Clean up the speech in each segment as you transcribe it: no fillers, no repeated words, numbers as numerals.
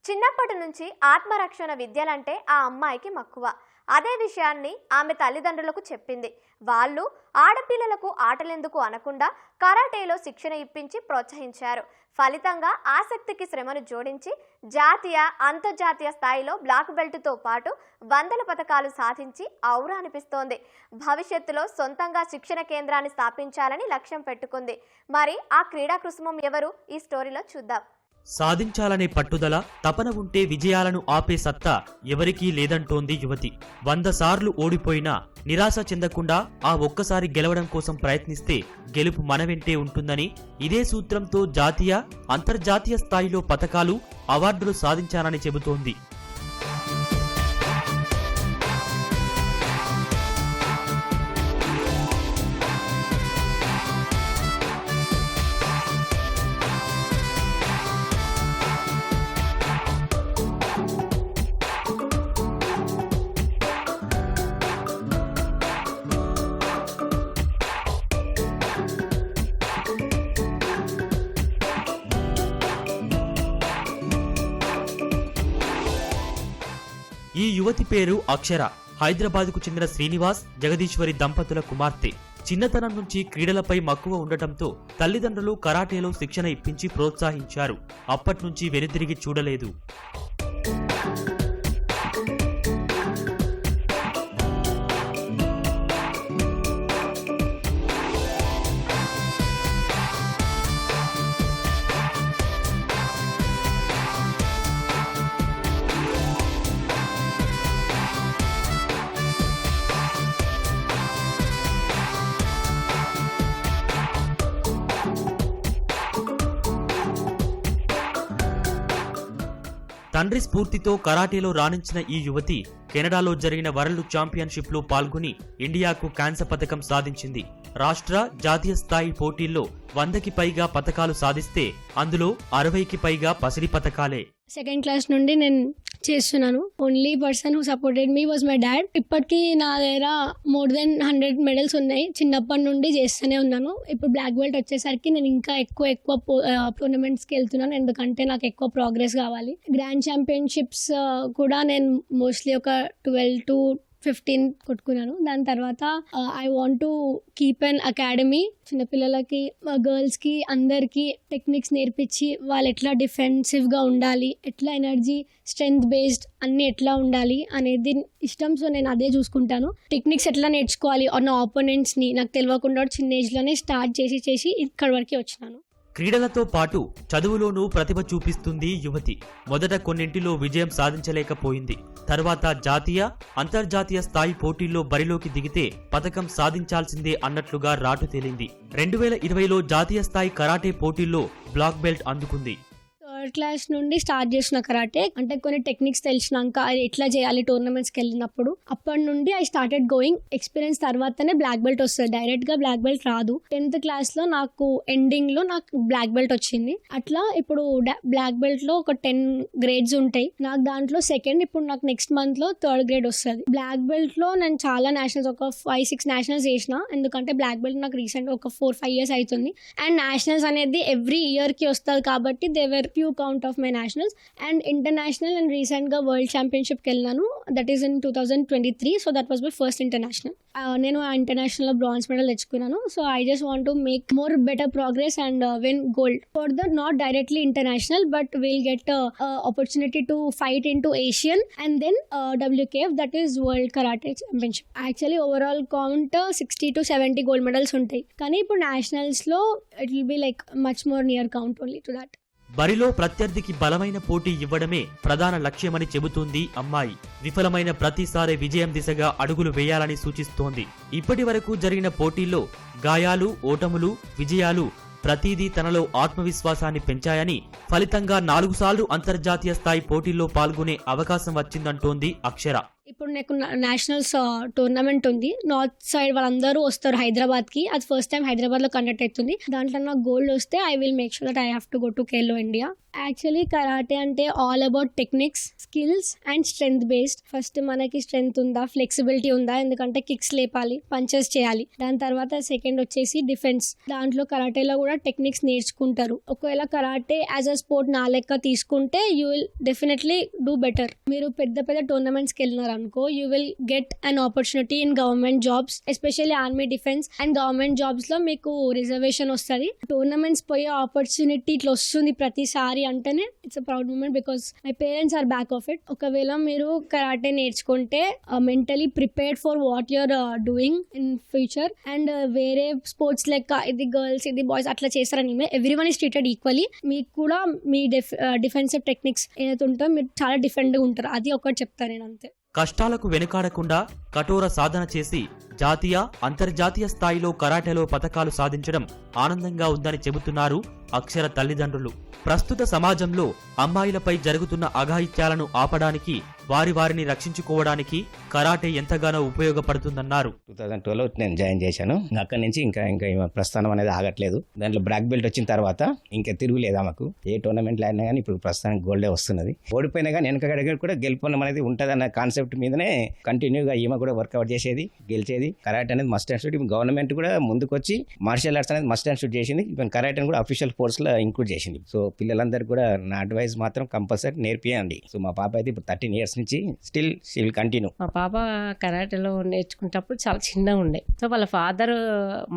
చిన్నప్పటి నుంచి ఆత్మరక్షణ విద్యలంటే ఆ అమ్మాయికి మక్కువ. అదే విషయాన్ని ఆమె తల్లిదండ్రులకు చెప్పింది. వాళ్ళు ఆడపిల్లలకు ఆటలెందుకు అనకుండా కరాటేలో శిక్షణ ఇప్పించి ప్రోత్సహించారు. ఫలితంగా ఆసక్తికి శ్రమను జోడించి జాతీయ, అంతర్జాతీయ స్థాయిలో బ్లాక్ బెల్ట్తో పాటు వందల పతకాలు సాధించి ఔరా అనిపిస్తోంది. భవిష్యత్తులో సొంతంగా శిక్షణ కేంద్రాన్ని స్థాపించాలని లక్ష్యం పెట్టుకుంది. మరి ఆ క్రీడా కుసుమం ఎవరు? ఈ స్టోరీలో చూద్దాం. సాధించాలనే పట్టుదల, తపన ఉంటే విజయాలను ఆపే సత్తా ఎవరికీ లేదంటోంది యువతి. 100 సార్లు ఓడిపోయినా నిరాశ చెందకుండా ఆ ఒక్కసారి గెలవడం కోసం ప్రయత్నిస్తే గెలుపు మన వెంటే ఉంటుందని, ఇదే సూత్రంతో జాతీయ, అంతర్జాతీయ స్థాయిలో పతకాలు, అవార్డులు సాధించానని చెబుతోంది. ఈ యువతి పేరు అక్షర. హైదరాబాద్కు చెందిన శ్రీనివాస్, జగదీశ్వరి దంపతుల కుమార్తె. చిన్నతనం నుంచి క్రీడలపై మక్కువ ఉండటంతో తల్లిదండ్రులు కరాటేలో శిక్షణ ఇప్పించి ప్రోత్సహించారు. అప్పట్నుంచి వెనుదిరిగి చూడలేదు. తండ్రి స్ఫూర్తితో కరాటేలో రాణించిన ఈ యువతి కెనడాలో జరిగిన వరల్డ్ ఛాంపియన్షిప్ లో పాల్గొని ఇండియాకు కాంస్య పతకం సాధించింది. రాష్ట్ర, జాతీయ స్థాయి పోటీల్లో 100కి పైగా పతకాలు సాధిస్తే అందులో 60కి పైగా పసిడి పతకాలే. సెకండ్ క్లాస్ నుండి నేను చేస్తున్నాను. Only person who supported me was my dad. ఇప్పటికీ నా దగ్గర మోర్ దెన్ 100 మెడల్స్ ఉన్నాయి. చిన్నప్పటి నుండి చేస్తూనే ఉన్నాను. ఇప్పుడు బ్లాక్ బెల్ట్ వచ్చేసరికి నేను ఇంకా ఎక్కువ టోర్నమెంట్స్కి వెళ్తున్నాను, ఎందుకంటే నాకు ఎక్కువ ప్రోగ్రెస్ కావాలి. గ్రాండ్ ఛాంపియన్షిప్స్ కూడా నేను మోస్ట్లీ ఒక 12 to 15 కొట్టుకున్నాను. దాని తర్వాత I want to keep an academy. చిన్నపిల్లలకి, గర్ల్స్కి, అందరికీ టెక్నిక్స్ నేర్పించి వాళ్ళు ఎట్లా డిఫెన్సివ్గా ఉండాలి, ఎట్లా ఎనర్జీ, స్ట్రెంగ్త్ బేస్డ్ అన్ని ఎట్లా ఉండాలి అనేది ఇష్టం. సో నేను అదే చూసుకుంటాను. టెక్నిక్స్ ఎట్లా నేర్చుకోవాలి అన్న ఆపోనెంట్స్ని నాకు తెలియకుండా చిన్న ఏజ్లోనే స్టార్ట్ చేసి ఇక్కడ వరకు వచ్చినాను. క్రీడలతో పాటు చదువులోనూ ప్రతిభ చూపిస్తుంది యువతి. మొదట కొన్నింటిలో విజయం సాధించలేకపోయింది. తర్వాత జాతీయ, అంతర్జాతీయ స్థాయి పోటీల్లో బరిలోకి దిగితే పతకం సాధించాల్సిందే అన్నట్లుగా రాటు తేలింది. 2020లో జాతీయ స్థాయి కరాటే పోటీల్లో బ్లాక్ బెల్ట్ అందుకుంది. థర్డ్ క్లాస్ నుండి స్టార్ట్ చేసిన కరాటే. అంటే కొన్ని టెక్నిక్స్ తెలిసినాక అది ఎట్లా చేయాలి టోర్నమెంట్స్కి వెళ్ళినప్పుడు, అప్పటి నుండి ఐ స్టార్టెడ్ గోయింగ్. ఎక్స్పీరియన్స్ తర్వాతనే బ్లాక్ బెల్ట్ వస్తుంది, డైరెక్ట్గా బ్లాక్ బెల్ట్ రాదు. 10th క్లాస్లో నాకు ఎండింగ్లో నాకు బ్లాక్ బెల్ట్ వచ్చింది. అట్లా ఇప్పుడు బ్లాక్ బెల్ట్లో ఒక 10 గ్రేడ్స్ ఉంటాయి. నాకు దాంట్లో సెకండ్, ఇప్పుడు నాకు నెక్స్ట్ మంత్లో 3rd గ్రేడ్ వస్తుంది. బ్లాక్ బెల్ట్లో నేను చాలా నేషనల్స్, ఒక 5-6 నేషనల్స్ చేసిన. ఎందుకంటే బ్లాక్ బెల్ట్ నాకు రీసెంట్గా ఒక 4-5 years అవుతుంది. అండ్ నేషనల్స్ అనేది ఎవ్రీ ఇయర్కి వస్తుంది కాబట్టి there were few count of my nationals. And international and రీసెంట్గా వరల్డ్ ఛాంపియన్షిప్కి వెళ్ళాను. That is in 2023. So that was my first international. నేను ఆ ఇంటర్నేషనల్లో బ్రాంజ్ మెడల్ తెచ్చుకున్నాను. So I just want to make more better progress and win gold. For the not directly international, but will get opportunity to fight into Asian and then WKF, that is World Karate Championship. Actually overall count 60 to 70 gold medals ఉంటాయి. కానీ ఇప్పుడు నేషనల్స్లో it will be like much more near count only to that. బరిలో ప్రత్యర్థికి బలమైన పోటీ ఇవ్వడమే ప్రధాన లక్ష్యమని చెబుతోంది అమ్మాయి. విఫలమైన ప్రతిసారి విజయం దిశగా అడుగులు వేయాలని సూచిస్తోంది. ఇప్పటి వరకు జరిగిన పోటీల్లో గాయాలు, ఓటములు, విజయాలు ప్రతిదీ తనలో ఆత్మవిశ్వాసాన్ని పెంచాయని, ఫలితంగా 4 సార్లు అంతర్జాతీయ స్థాయి పోటీల్లో పాల్గొనే అవకాశం వచ్చిందంటోంది అక్షర. ఇప్పుడు నాకు నేషనల్స్ టోర్నమెంట్ ఉంది. నార్త్ సైడ్ వాళ్ళందరూ వస్తారు హైదరాబాద్కి. అది ఫస్ట్ టైం హైదరాబాద్లో కండక్ట్ అవుతుంది. దాంట్లో నాకు గోల్డ్ వస్తే I will make sure that I have to go to Khelo India. Actually karate అంటే all about techniques, skills and strength based. First మనకి స్ట్రెంగ్త్ ఉందా, ఫ్లెక్సిబిలిటీ ఉందా, ఎందుకంటే కిక్స్ లేపాలి, పంచెస్ చేయాలి. దాని తర్వాత సెకండ్ వచ్చేసి డిఫెన్స్. దాంట్లో కరాటేలో కూడా టెక్నిక్స్ నేర్చుకుంటారు. ఒకవేళ కరాటే యాజ్ అ స్పోర్ట్ నా లెక్క తీసుకుంటే you will definitely do better. మీరు పెద్ద పెద్ద టోర్నమెంట్స్కి వెళ్ళినారు అనుకో, you will get an opportunity in government jobs, especially army, defence and government jobs లో మీకు రిజర్వేషన్ వస్తుంది. టోర్నమెంట్స్ పోయే ఆపర్చునిటీ ఇట్లా వస్తుంది ప్రతిసారి అంటేనే it's a proud moment because my parents are back of it. ఒకవేళ మీరు కరాటే నేర్చుకుంటే mentally prepared for what you are doing in future. And వేరే స్పోర్ట్స్ లెక్క ఇది గర్ల్స్ ఇది బాయ్స్ అట్లా చేస్తారని ఎవ్రీవన్ ఈస్ ట్రీటెడ్ ఈక్వల్లీ. మీకు కూడా మీ డిఫెన్సివ్ టెక్నిక్స్ ఏదైతే ఉంటుందో మీరు చాలా డిఫెండ్గా ఉంటారు. అది ఒకటి చెప్తాను నేను, అంతే. కష్టాలకు వెనుకాడకుండా కఠోర సాధన చేసి జాతీయ, అంతర్జాతీయ స్థాయిలో కరాటేలో పతకాలు సాధించడం ఆనందంగా ఉందని చెబుతున్నారు అక్షర తల్లిదండ్రులు. ప్రస్తుత సమాజంలో అమ్మాయిలపై జరుగుతున్న అఘాయిత్యాలను ఆపడానికి, వారిని రక్షించుకోవడానికి కరాటే ఎంతగానో ఉపయోగపడుతుందన్నారు. 2012లో నేను జాయిన్ చేశాను. అక్కడి నుంచి ఇంకా ప్రస్థానం అనేది ఆగట్లేదు. దాంట్లో బ్లాక్ బెల్ట్ వచ్చిన తర్వాత ఇంకా తిరుగులేదు ఆమెకు. ఏ టోర్నమెంట్ ఆడినా కానీ ఇప్పుడు ప్రస్తుతానికి గోల్డే వస్తున్నది. ఓడిపోయినా కానీ వెనక కూడా గెలుపడం అనేది ఉంటుంది అన్న కాన్సెప్ట్ మీదనే కంటిన్యూగా ఈమె కూడా వర్కౌట్ చేసేది, గెలిచేది. కరాటే అనేది మస్ట్ అండ్ షుడ్. గవర్నమెంట్ కూడా ముందుకు వచ్చి మార్షల్ ఆర్ట్స్ అనేది మస్ట్ అండ్ షుడ్ చేసింది. ఇప్పుడు కరాటేని కూడా అఫీషియల్ ఫోర్స్ లో ఇంక్లూడ్ చేసింది. సో పిల్లలందరూ కూడా నా అడ్వైస్ మాత్రం కంపల్సరీ నేర్పియండి. సో మా పాప అయితే ఇప్పుడు 13 years నుంచి స్టిల్ షీ విల్ కంటిన్యూ. మా పాప కరాటేలో నేర్చుకునేటప్పుడు చాలా చిన్నగా ఉండే. సో వాళ్ళ ఫాదర్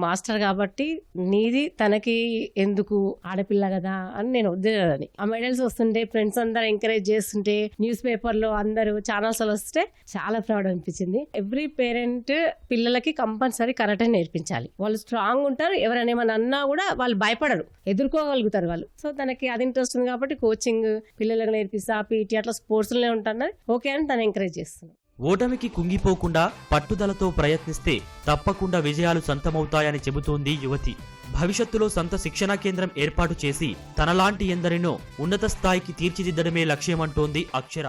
మాస్టర్ కాబట్టి నీది తనకి ఎందుకు, ఆడపిల్ల కదా అని నేను వద్దని. ఆ మెడల్స్ వస్తుంటే ఫ్రెండ్స్ అందరూ ఎంకరేజ్ చేస్తుంటే, న్యూస్ పేపర్లో అందరూ ఛానల్స్ వస్తే చాలా ప్రౌడ్ అనిపించింది. ఎవ్రీ పేరెంట్ పిల్లలకి కంపల్సరీ కరాటే నేర్పించాలి. వాళ్ళు స్ట్రాంగ్ ఉంటారు. ఎవరైనా ఏమైనా అన్నా కూడా వాళ్ళు భయపడరు, ఎదుర్కోగలుగుతారు వాళ్ళు. సో తనకి అది ఇంట్రెస్ట్ ఉంది కాబట్టి కోచింగ్ పిల్లలకు నేర్పిస్తా, పీటీ అట్లా స్పోర్ట్స్లోనే ఉంటాను ఓకే అని తను ఎంకరేజ్ చేస్తున్నాను. ఓటమికి కుంగిపోకుండా పట్టుదలతో ప్రయత్నిస్తే తప్పకుండా విజయాలు సొంతమవుతాయని చెబుతోంది యువతి. భవిష్యత్తులో సొంత శిక్షణా కేంద్రం ఏర్పాటు చేసి తనలాంటి ఎందరినో ఉన్నత స్థాయికి తీర్చిదిద్దడమే లక్ష్యమంటోంది అక్షర.